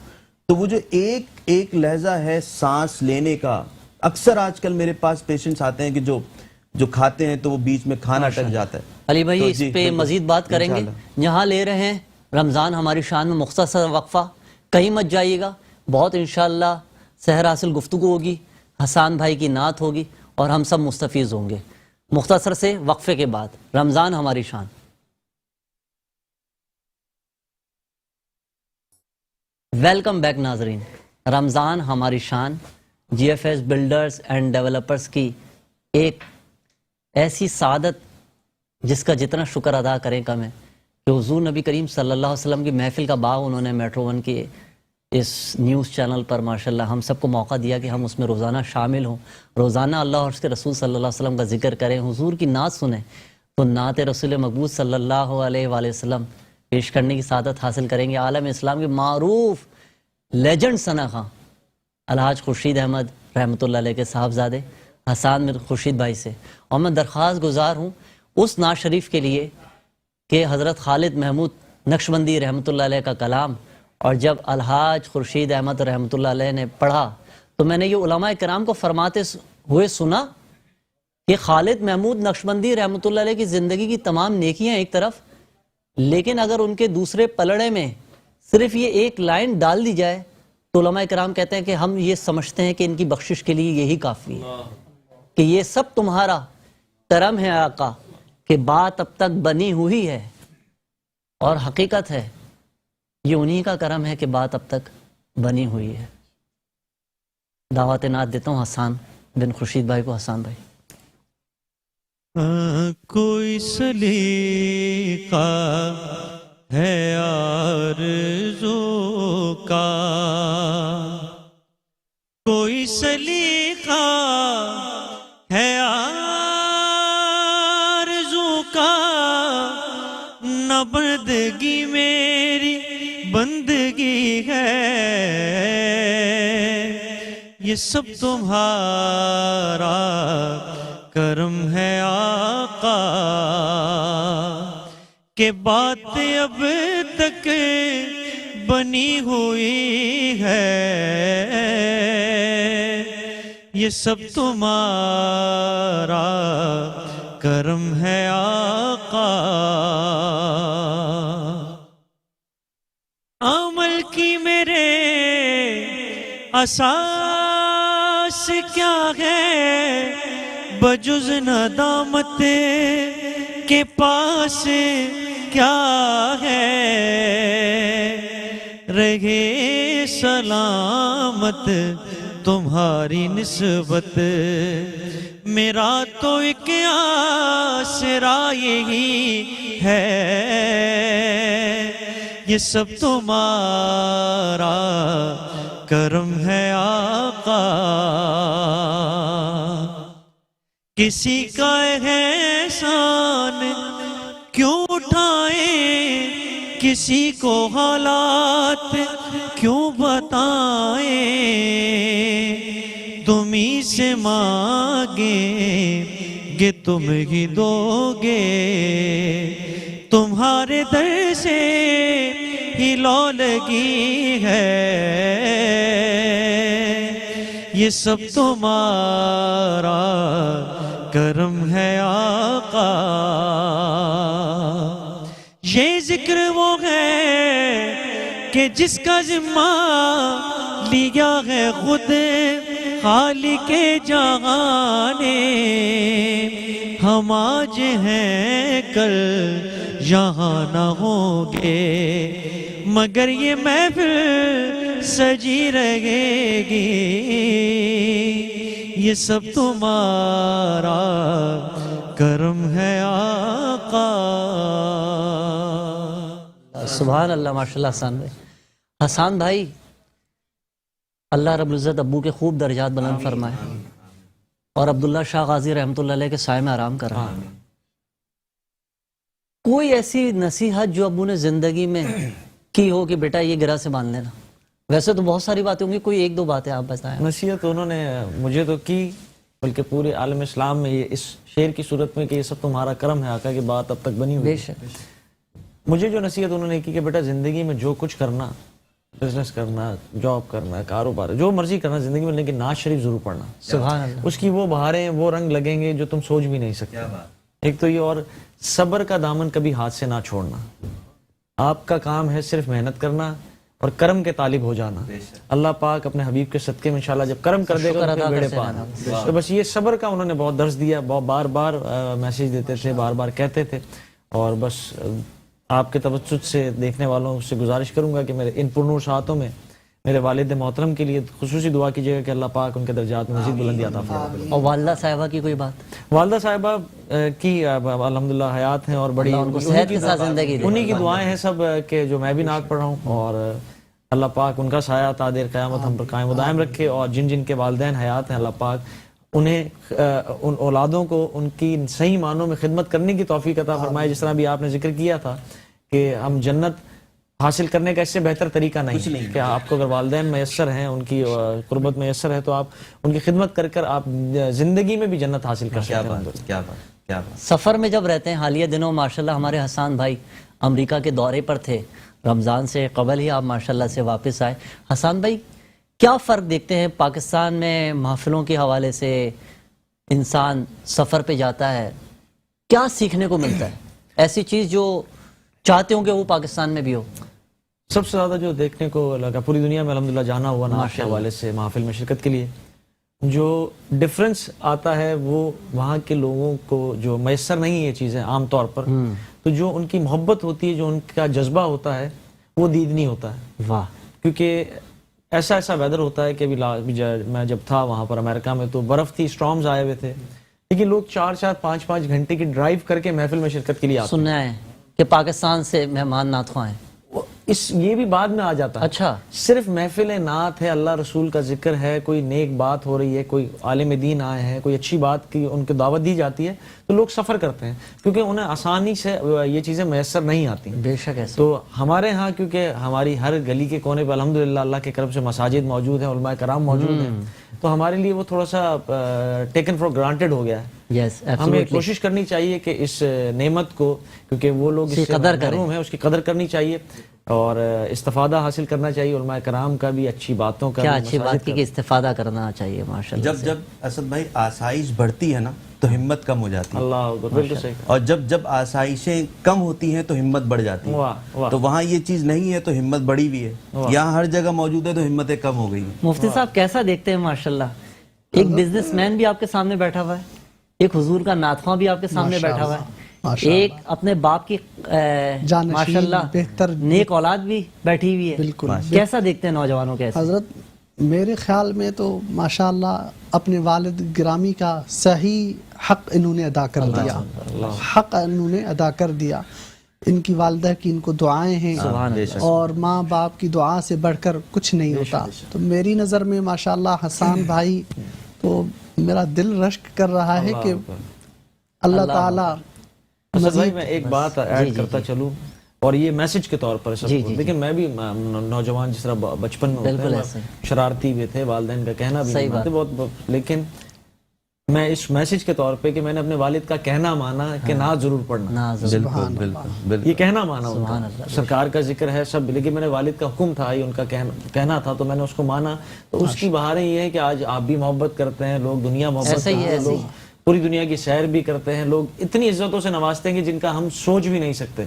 Speaker 5: تو وہ جو ایک لہجہ ہے سانس لینے کا, اکثر آج کل میرے پاس پیشنٹس آتے ہیں کہ جو کھاتے ہیں تو وہ بیچ میں کھانا اٹک جاتا ہے.
Speaker 1: علی بھائی اس پہ مزید بات کریں گے. یہاں لے رہے ہیں رمضان ہماری شان میں مختصر وقفہ, کہیں مت جائیے گا. بہت انشاءاللہ سحر حاصل گفتگو ہوگی, حسان بھائی کی نعت ہوگی اور ہم سب مستفیض ہوں گے. مختصر سے وقفے کے بعد رمضان ہماری شان. ویلکم بیک ناظرین. رمضان ہماری شان G F S builders and developers کی ایک ایسی سعادت جس کا جتنا شکر ادا کریں کم ہے کہ حضور نبی کریم صلی اللہ علیہ وسلم کی محفل کا باغ انہوں نے میٹرو 1 کی اس نیوز چینل پر ماشاءاللہ ہم سب کو موقع دیا کہ ہم اس میں روزانہ شامل ہوں, روزانہ اللہ اور اس کے رسول صلی اللہ علیہ وسلم کا ذکر کریں, حضور کی نعت سنیں. تو نعت رسول مقبول صلی اللہ علیہ وآلہ وسلم پیش کرنے کی سعادت حاصل کریں گے عالم اسلام کے معروف لیجنڈ ثنا خواں الحاج خورشید احمد رحمۃ اللہ علیہ کے صاحبزادے حسان میر خورشید بھائی سے. اور میں درخواست گزار ہوں اس نعت شریف کے لیے کہ حضرت خالد محمود نقشبندی رحمۃ اللہ علیہ کا کلام, اور جب الحاج خورشید احمد رحمۃ اللہ علیہ نے پڑھا تو میں نے یہ علماء کرام کو فرماتے ہوئے سنا کہ خالد محمود نقشبندی رحمۃ اللہ علیہ کی زندگی کی تمام نیکیاں ایک طرف, لیکن اگر ان کے دوسرے پلڑے میں صرف یہ ایک لائن ڈال دی جائے تو علماء کرام کہتے ہیں کہ ہم یہ سمجھتے ہیں کہ ان کی بخشش کے لیے یہی کافی ہے کہ یہ سب تمہارا کرم ہے آقا کہ بات اب تک بنی ہوئی ہے. اور حقیقت ہے یہ انہی کا کرم ہے کہ بات اب تک بنی ہوئی ہے. دعوت نعت دیتا ہوں حسان بن خورشید بھائی کو. حسان بھائی.
Speaker 6: کوئی سلیقہ ہے آرزو کا، کوئی سلیقہ ہے آرزو کا، نہ بندگی میری بندگی ہے، یہ سب تمہارا کرم ہے آقا، کہ بات اب تک بنی ہوئی ہے، یہ سب تمہارا کرم ہے آقا. عمل کی میرے اساس کیا ہے، بجز ندامت کے پاس کیا ہے، رہے سلامت تمہاری نسبت، میرا تو ایک آسرا یہی ہے، یہ سب تمہارا کرم ہے آقا. کسی کا احسان کیوں اٹھائیں، کسی کو حالات کیوں بتائیں، تم ہی سے مانگیں گے تم ہی دو گے، تمہارے در سے ہی لو لگی ہے، یہ سب تمہارا کرم ہے آقا. یہ ذکر وہ ہے کہ جس کا ذمہ لیا ہے خود خالق جہاں نے، ہم آج ہیں کل یہاں نہ ہوں گے، مگر یہ محفل سجی رہے گی، یہ سب تمہارا کرم ہے آقا.
Speaker 1: سبحان اللہ. ماشاءاللہ حسان بھائی. حسان بھائی اللہ رب العزت ابو کے خوب درجات بلند فرمائے اور عبداللہ شاہ غازی رحمۃ اللہ علیہ کے سائے میں آرام کرائے. کوئی ایسی نصیحت جو ابو نے زندگی میں کی ہو کہ بیٹا یہ گرہ سے باندھ لینا؟ ویسے تو بہت ساری باتیں ہوں گی، کوئی ایک دو باتیں آپ بتائیں.
Speaker 4: نصیحت انہوں نے مجھے تو کی، بلکہ پورے عالم اسلام میں یہ اس شعر کی صورت میں کہ یہ سب تمہارا کرم ہے آقا کی بات اب تک بنی ہوئی.
Speaker 1: بے شک.
Speaker 4: مجھے جو نصیحت انہوں نے کی کہ بیٹا زندگی میں جو کچھ کرنا، بزنس کرنا، جاب کرنا، کاروبار، جو مرضی کرنا زندگی میں، لیکن نعت شریف ضرور پڑھنا.
Speaker 1: سبحان اللہ.
Speaker 4: اس کی وہ بہاریں، وہ رنگ لگیں گے جو تم سوچ بھی نہیں سکتے. ایک تو یہ، اور صبر کا دامن کبھی ہاتھ سے نہ چھوڑنا. آپ کا کام ہے صرف محنت کرنا اور کرم کے طالب ہو جانا. اللہ پاک اپنے حبیب کے صدقے میں انشاءاللہ جب کرم کر دے گا تو پھر بیڑے پار. تو بس یہ صبر کا انہوں نے بہت درس دیا، بار بار میسیج دیتے تھے، بار بار کہتے تھے. اور بس آپ کے توسط سے دیکھنے والوں سے گزارش کروں گا کہ میرے ان پرنور ساعتوں میں میرے والد محترم کے لیے خصوصی دعا کیجیے گا کہ اللہ پاک ان کے درجات میں مزید بلندی عطا فرمائے.
Speaker 1: اور والدہ صاحبہ کی کوئی بات؟
Speaker 4: والدہ صاحبہ کی الحمدللہ حیات ہیں اور بڑی
Speaker 1: ان کو صحت کے ساتھ زندگی دے.
Speaker 4: انہی کی دعائیں ہیں سب کہ جو میں بھی نعت پڑھ رہا ہوں، اور اللہ پاک ان کا سایہ تا دیر قیامت ہم پر قائم و دائم رکھے. اور جن جن کے والدین حیات ہیں اللہ پاک انہیں ان اولادوں کو ان کی صحیح معنوں میں خدمت کرنے کی توفیق عطا فرمائے. جس طرح بھی آپ نے ذکر کیا تھا کہ ہم جنت حاصل کرنے کا اس سے بہتر طریقہ نہیں کہ آپ کو اگر والدین میسر ہیں، ان کی قربت میسر ہے، تو آپ ان کی خدمت کر کر آپ زندگی میں بھی جنت حاصل کر سکتے ہیں.
Speaker 5: کیا بات.
Speaker 1: سفر میں جب رہتے ہیں حالیہ دنوں ماشاءاللہ ہمارے حسان بھائی امریکہ کے دورے پر تھے، رمضان سے قبل ہی آپ ماشاءاللہ سے واپس آئے. حسان بھائی کیا فرق دیکھتے ہیں پاکستان میں محفلوں کے حوالے سے؟ انسان سفر پہ جاتا ہے، کیا سیکھنے کو ملتا ہے؟ ایسی چیز جو چاہتے ہوں کہ وہ پاکستان میں بھی ہو.
Speaker 4: سب سے زیادہ جو دیکھنے کو لگا، پوری دنیا میں الحمدللہ جانا ہوا نعت کے حوالے سے محفل میں شرکت کے لیے، جو ڈفرنس آتا ہے وہ وہاں کے لوگوں کو جو میسر نہیں یہ چیزیں عام طور پر، تو جو ان کی محبت ہوتی ہے، جو ان کا جذبہ ہوتا ہے، وہ دید نہیں ہوتا ہے.
Speaker 1: واہ.
Speaker 4: کیونکہ ایسا ویدر ہوتا ہے کہ میں جب تھا وہاں پر امریکہ میں تو برف تھی, اسٹارمز آئے ہوئے تھے, لیکن لوگ 4-5 گھنٹے کی ڈرائیو کر کے محفل میں شرکت کے لیے آتے ہیں.
Speaker 1: سننا ہے کہ پاکستان سے مہمان نعت خواں ہیں.
Speaker 4: یہ بھی بعد میں آ جاتا ہے.
Speaker 1: اچھا.
Speaker 4: صرف محفل نعت ہے, اللہ رسول کا ذکر ہے, کوئی نیک بات ہو رہی ہے, کوئی عالم دین آئے ہیں, کوئی اچھی بات کی ان کو دعوت دی جاتی ہے, تو لوگ سفر کرتے ہیں کیونکہ انہیں آسانی سے یہ چیزیں میسر نہیں آتی.
Speaker 1: بے شک ایسا.
Speaker 4: تو ہمارے ہاں کیونکہ ہماری ہر گلی کے کونے پہ الحمدللہ اللہ کے کرم سے مساجد موجود ہیں, علماء کرام موجود ہیں, تو ہمارے لیے وہ تھوڑا سا ٹیکن فار گرانٹیڈ ہو گیا ہے.
Speaker 1: یس
Speaker 4: ہمیں
Speaker 1: ایبسلیٹلی.
Speaker 4: کوشش کرنی چاہیے کہ اس نعمت کو, کیونکہ وہ لوگ اس سے
Speaker 1: قدر کریں.
Speaker 4: محروم ہیں, اس کی قدر کرنی چاہیے اور استفادہ حاصل کرنا چاہیے. علماء کرام کا بھی, اچھی باتوں کا
Speaker 1: کیا
Speaker 4: بھی,
Speaker 1: اچھی
Speaker 4: مساجد
Speaker 1: بات کی
Speaker 4: کا
Speaker 1: کہ استفادہ کرنا چاہیے ماشاءاللہ.
Speaker 5: جب اسد بھائی آسائش بڑھتی ہے نا تو ہمت کم ہو جاتی ہے,
Speaker 4: اللہ اکبر, بالکل صحیح.
Speaker 5: اور جب آسائشیں کم ہوتی ہیں تو ہمت بڑھ جاتی ہے.
Speaker 4: واہ واہ.
Speaker 5: تو وہاں یہ چیز نہیں ہے تو ہمت بڑھی ہوئی ہے, یہاں ہر جگہ موجود ہے تو ہمتیں کم ہو گئی ہیں.
Speaker 1: مفتی صاحب کیسا دیکھتے ہیں ماشاءاللہ, ایک بزنس مین بھی آپ کے سامنے بیٹھا ہوا ہے, ایک حضور کا نعت خواں بھی آپ کے سامنے بیٹھا ہوا ہے, ایک اپنے باپ کی
Speaker 3: جانشین
Speaker 1: ماشاءاللہ
Speaker 3: بہتر
Speaker 1: نیک اولاد بھی بیٹھی ہوئی ہے.
Speaker 3: بالکل.
Speaker 1: کیسا دیکھتے ہیں نوجوانوں کے ایسے؟
Speaker 3: حضرت میرے خیال میں تو ماشاءاللہ اپنے والد گرامی کا صحیح حق انہوں نے ادا کر دیا, حق انہوں نے ادا کر دیا. ان کی والدہ کی ان کو دعائیں ہیں, اور ماں باپ کی دعا سے بڑھ کر کچھ نہیں ہوتا. تو میری نظر میں ماشاءاللہ حسان بھائی تو میرا دل رشک کر رہا ہے کہ اللہ تعالیٰ
Speaker 4: اسد بھائی میں ایک بات ایڈ کرتا چلوں, اور یہ میسج کے طور پر سب کو, لیکن میں بھی نوجوان جس طرح بچپن میں ہوتے ہیں شرارتی بھی تھے, والدین کا کہنا بھی نہیں مانتے بہت, لیکن میں اس میسج کے طور پہ کہ میں نے اپنے والد کا کہنا مانا کہ نعت ضرور پڑھنا, یہ کہنا مانا ان کا, سرکار کا ذکر ہے سب, لیکن میرے والد کا حکم تھا, یہ ان کا کہنا تھا, تو میں نے اس کو مانا. تو اس کی بہاریں یہ ہے کہ آج آپ بھی محبت کرتے ہیں, لوگ دنیا محبت کرتے ہیں, لوگ پوری دنیا کی سیر بھی کرتے ہیں, لوگ اتنی عزتوں سے نوازتے ہیں کہ جن کا ہم سوچ بھی نہیں سکتے.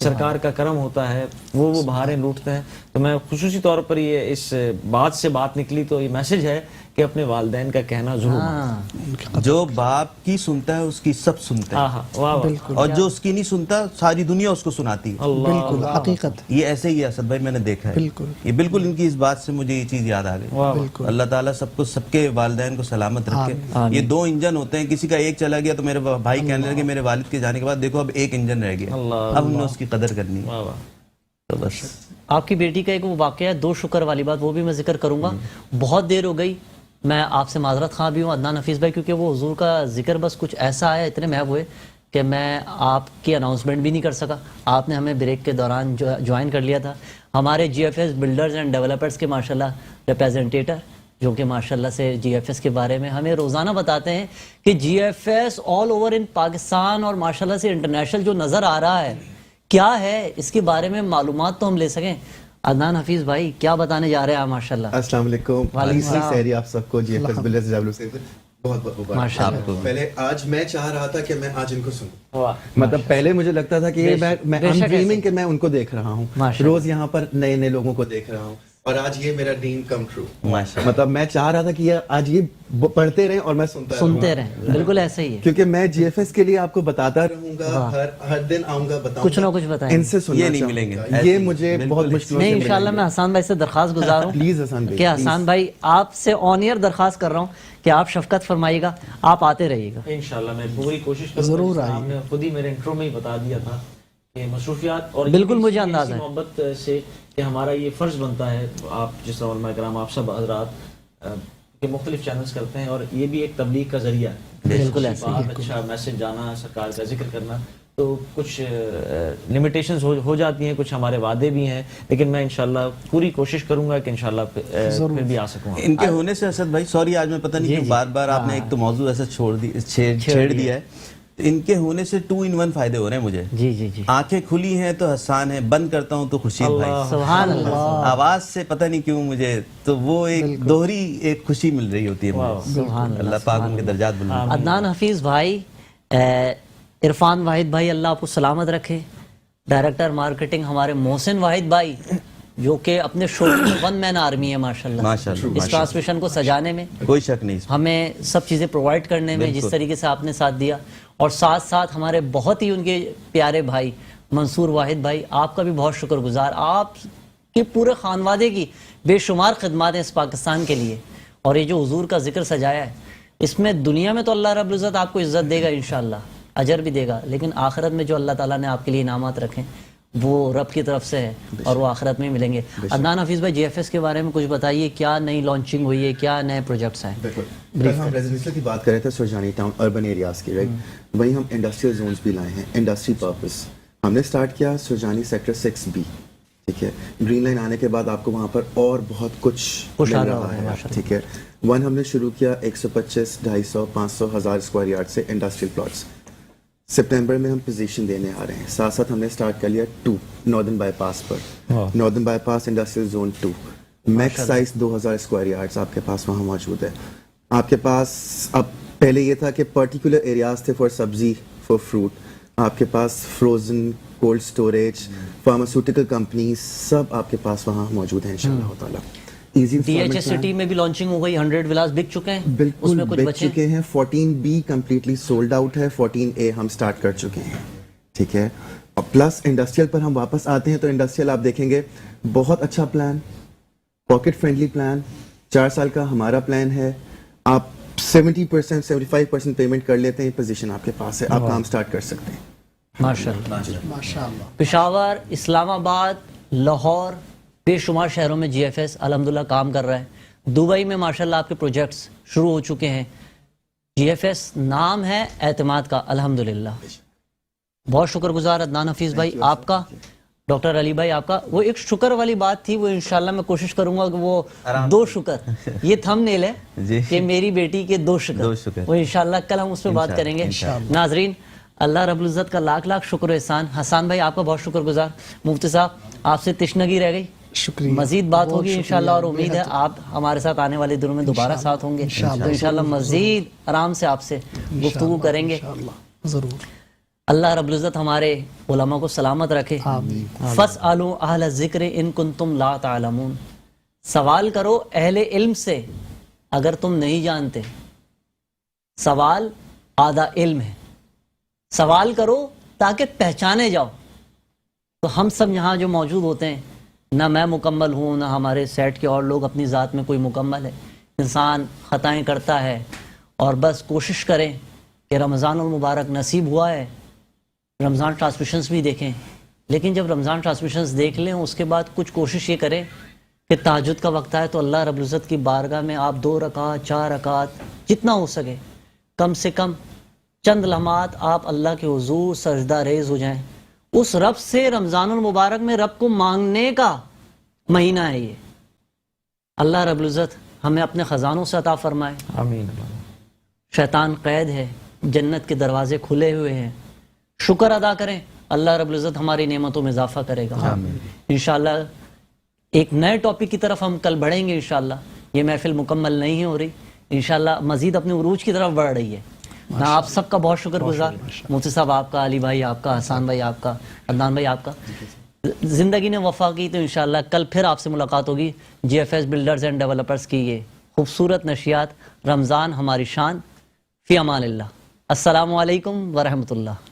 Speaker 4: سرکار کا کرم ہوتا ہے, وہ بہاریں لوٹتے ہیں. تو میں خصوصی طور پر یہ اس بات سے بات نکلی تو یہ میسج ہے کہ اپنے والدین کا کہنا ضرور.
Speaker 5: جو باپ کی سنتا ہے اس کی سب سنتے ہیں, اور جو اس کی نہیں سنتا ساری دنیا اس کو سناتی ہے.
Speaker 3: بالکل حقیقت.
Speaker 5: یہ ایسے ہی ہے اسد بھائی, میں نے دیکھا ہے یہ بالکل. ان کی اس بات سے مجھے یہ چیز یاد آ گئی. اللہ تعالیٰ سب کے والدین کو سلامت رکھے. یہ 2 انجن ہوتے ہیں, کسی کا ایک چلا گیا تو میرے بھائی کہنے لگے میرے والد کے جانے کے بعد دیکھو اب ایک انجن رہ گیا, اب ہم نے اس کی قدر کرنی ہے. تو بس
Speaker 1: آپ کی بیٹی کا ایک وہ واقعہ ہے, 2 شکر والی بات, وہ بھی میں ذکر کروں گا. بہت دیر ہو گئی, میں آپ سے معذرت خواہ بھی ہوں عدنان حفیظ بھائی, کیونکہ وہ حضور کا ذکر بس کچھ ایسا آیا, اتنے محب ہوئے کہ میں آپ کی اناؤنسمنٹ بھی نہیں کر سکا. آپ نے ہمیں بریک کے دوران جوائن کر لیا تھا. ہمارے G F S builders and developers کے ماشاءاللہ ریپریزنٹیٹر, جو کہ ماشاءاللہ سے جی ایف ایس کے بارے میں ہمیں روزانہ بتاتے ہیں کہ G F S all over in Pakistan اور ماشاءاللہ سے انٹرنیشنل جو نظر آ رہا ہے کیا ہے, اس کے بارے میں معلومات تو ہم لے سکیں. عدنان حفیظ بھائی کیا بتانے جا رہے ہیں آپ ماشاءاللہ؟
Speaker 7: السلام علیکم. سہری آپ سب کو, جی ایف ایس بلڈرز ڈبلیو سے بہت بہت مبارک. پہلے آج میں چاہ رہا تھا کہ میں آج ان کو سنوں, مطلب پہلے مجھے لگتا تھا کہ میں ڈریمنگ کہ میں ان کو دیکھ رہا ہوں, روز یہاں پر نئے نئے لوگوں کو دیکھ رہا ہوں, اور آج یہ میرا ڈریم کم ٹرو. مطلب میں چاہ رہا تھا کہ آج یہ پڑھتے رہیں اور میں سنتے
Speaker 1: رہیں. بالکل ایسے ہی ہے,
Speaker 7: کیونکہ میں جی ایف ایس کے لیے آپ کو بتاتا رہوں گا, ہر دن آؤں گا, بتاؤں
Speaker 1: کچھ نہ کچھ بتائیں.
Speaker 7: ان سے سننا نہیں ملیں گے, یہ مجھے بہت مشکل
Speaker 1: نہیں. انشاءاللہ میں حسان بھائی سے درخواست گزار ہوں
Speaker 7: پلیز حسان بھائی,
Speaker 1: کہ حسان بھائی آپ سے آن ایئر درخواست کر رہا ہوں کہ آپ شفقت فرمائیے گا, آپ آتے رہیے گا.
Speaker 4: انشاءاللہ میں پوری کوشش کروں گا. ضرور آپ نے خود ہی میرے انٹرو میں ہی بتا دیا تھا کہ مصروفیات اور
Speaker 1: بالکل مجھے اندازہ ہے
Speaker 4: محبت سے کہ ہمارا یہ فرض بنتا ہے, آپ جس طرح علماء کرام آپ سب حضرات کہ مختلف چینلز کرتے ہیں, اور یہ بھی ایک تبلیغ کا ذریعہ ہے.
Speaker 1: بالکل ایسا
Speaker 4: اچھا میسج جانا, سرکار کا ذکر کرنا, تو کچھ لمیٹیشنز ہو جاتی ہیں, کچھ ہمارے وعدے بھی ہیں, لیکن میں انشاءاللہ پوری کوشش کروں گا کہ انشاءاللہ پھر بھی آ سکوں.
Speaker 5: ان کے ہونے سے اسد بھائی, سوری آج میں پتہ نہیں کیوں بار بار آپ نے ایک تو موضوع ایسا چھیڑ دیا ہے, ان کے ہونے سے 2 in 1 فائدے ہو رہے ہیں مجھے.
Speaker 1: جی جی جی,
Speaker 5: آنکھیں کھلی ہیں تو حسان ہے, بند کرتا ہوں تو خورشید بھائی.
Speaker 1: سبحان اللہ.
Speaker 5: آواز سے پتہ نہیں کیوں مجھے تو وہ ایک دوہری ایک خوشی مل رہی ہوتی ہے.
Speaker 1: سبحان
Speaker 5: اللہ پاک ان کے درجات بلند.
Speaker 1: عدنان حفیظ بھائی, عرفان واحد بھائی اللہ آپ کو سلامت رکھے, ڈائریکٹر مارکیٹنگ ہمارے محسن واحد بھائی جو کہ اپنے شو میں 1 مین آرمی ہے ماشاءاللہ. اس ٹرانسمیشن کو سجانے میں
Speaker 5: کوئی شک نہیں,
Speaker 1: ہمیں سب چیزیں پرووائڈ کرنے میں جس طریقے سے آپ نے ساتھ دیا, اور ساتھ ساتھ ہمارے بہت ہی ان کے پیارے بھائی منصور واحد بھائی آپ کا بھی بہت شکر گزار، آپ کے پورے خانوادے کی بے شمار خدمات ہیں اس پاکستان کے لیے، اور یہ جو حضور کا ذکر سجایا ہے اس میں دنیا میں تو اللہ رب العزت آپ کو عزت دے گا انشاءاللہ، اجر بھی دے گا، لیکن آخرت میں جو اللہ تعالیٰ نے آپ کے لیے انعامات رکھیں وہ رب کی طرف سے ہے اور وہ آخرت میں ملیں گے۔ عدنان حفیظ بھائی GFS کے بارے میں کچھ بتائیے، کیا نئی لانچنگ ہوئی ہے، کیا نئے پروجیکٹس ہیں؟
Speaker 7: بالکل، کل ہم ریزیڈنشل کی بات کر رہے تھے سرجانی ٹاؤن اربن ایریاز کی، رائٹ، وہیں ہم انڈسٹریل زونز بھی لائے ہیں انڈسٹری پرپس۔ ہم نے سٹارٹ کیا سرجانی سیکٹر 6B، ٹھیک ہے، گرین لائن آنے کے بعد آپ کو وہاں پر اور بہت کچھ مل رہا ہے، ٹھیک ہے۔ ہم نے شروع کیا 125 250 500 1000 اسکوائر یارڈ سے انڈسٹریل پلاٹس، سپٹمبر میں ہم پوزیشن دینے آ رہے ہیں۔ ساتھ ساتھ ہم نے سٹارٹ کر لیا 2 ناردرن بائی پاس پر، northern bypass industrial zone 2، max size 2000 square yards آپ کے پاس وہاں موجود ہے۔ آپ کے پاس اب پہلے یہ تھا کہ پرٹیکولر ایریاز تھے فار سبزی، فار فروٹ، آپ کے پاس frozen, cold storage, pharmaceutical companies سب آپ کے پاس وہاں موجود ہیں انشاءاللہ تعالیٰ۔
Speaker 1: DHS سٹی میں بھی لانچنگ ہو گئی، 100 ولاز بک چکے ہیں،
Speaker 7: بالکل بک چکے ہیں، 14B کمپلیٹلی سولڈ آؤٹ ہے، 14A ہم سٹارٹ کر چکے ہیں، ٹھیک ہے۔ اور پلس انڈسٹریل پر ہم واپس آتے ہیں تو انڈسٹریل آپ دیکھیں گے بہت اچھا پلان، پاکٹ فرینڈلی پلان، 4 سال کا ہمارا پلان ہے، آپ 70% 75% پیمنٹ کر لیتے ہیں، پوزیشن آپ کے پاس ہے، آپ کام سٹارٹ کر سکتے ہیں
Speaker 1: ماشاءاللہ۔ پشاور، اسلام آباد، لاہور، بے شمار شہروں میں GFS الحمدللہ کام کر رہا ہے۔ دبئی میں ماشاءاللہ آپ کے پروجیکٹس شروع ہو چکے ہیں۔ GFS نام ہے اعتماد کا الحمدللہ۔ بہت شکر گزار عدنان حفیظ بھائی آپ کا، ڈاکٹر علی بھائی آپ کا۔ وہ ایک شکر والی بات تھی، وہ انشاءاللہ میں کوشش کروں گا کہ وہ 2 شکر، یہ تھم نیل ہے کہ میری بیٹی کے 2 شکر، وہ انشاءاللہ کل ہم اس پہ بات کریں گے۔ ناظرین اللہ رب العزت کا لاکھ لاکھ شکر و احسان۔ حسان بھائی آپ کا بہت شکر گزار۔ مفتی صاحب آپ سے تشنگی رہ گئی،
Speaker 3: شکریہ،
Speaker 1: مزید بات ہوگی انشاءاللہ، اور امید ہے آپ ہمارے ساتھ آنے والے دنوں میں دوبارہ ساتھ ہوں گے تو انشاءاللہ مزید آرام سے آپ سے گفتگو کریں گے
Speaker 3: ضرور۔
Speaker 1: اللہ رب العزت ہمارے علماء کو سلامت رکھے۔ فاسألوا اہل الذکر ان کنتم لا تعلمون، سوال کرو اہل علم سے اگر تم نہیں جانتے۔ سوال آدھا علم ہے، سوال کرو تاکہ پہچانے جاؤ۔ تو ہم سب یہاں جو موجود ہوتے ہیں، نہ میں مکمل ہوں نہ ہمارے سیٹ کے اور لوگ اپنی ذات میں کوئی مکمل ہے، انسان خطائیں کرتا ہے، اور بس کوشش کریں کہ رمضان المبارک نصیب ہوا ہے، رمضان ٹرانسمیشنز بھی دیکھیں، لیکن جب رمضان ٹرانسمیشنز دیکھ لیں اس کے بعد کچھ کوشش یہ کریں کہ تہجد کا وقت آئے تو اللہ رب العزت کی بارگاہ میں آپ 2 رکعت 4 رکعت جتنا ہو سکے، کم سے کم چند لمحات آپ اللہ کے حضور سجدہ ریز ہو جائیں۔ اس رب سے رمضان المبارک میں رب کو مانگنے کا مہینہ ہے یہ۔ اللہ رب العزت ہمیں اپنے خزانوں سے عطا فرمائے،
Speaker 4: آمین۔
Speaker 1: شیطان قید ہے، جنت کے دروازے کھلے ہوئے ہیں، شکر ادا کریں، اللہ رب العزت ہماری نعمتوں میں اضافہ کرے گا انشاءاللہ۔ ایک نئے ٹاپک کی طرف ہم کل بڑھیں گے انشاءاللہ، یہ محفل مکمل نہیں ہو رہی، انشاءاللہ مزید اپنے عروج کی طرف بڑھ رہی ہے۔ میں آپ سب کا بہت شکر گزار، مفتی صاحب آپ کا، علی بھائی آپ کا، حسان بھائی آپ کا، عدنان بھائی آپ کا۔ زندگی نے وفا کی تو انشاءاللہ کل پھر آپ سے ملاقات ہوگی۔ GFS بلڈرز اینڈ ڈیولپرز کی یہ خوبصورت نشریات رمضان ہماری شان، فی امان اللہ۔ السلام علیکم ورحمۃ اللہ۔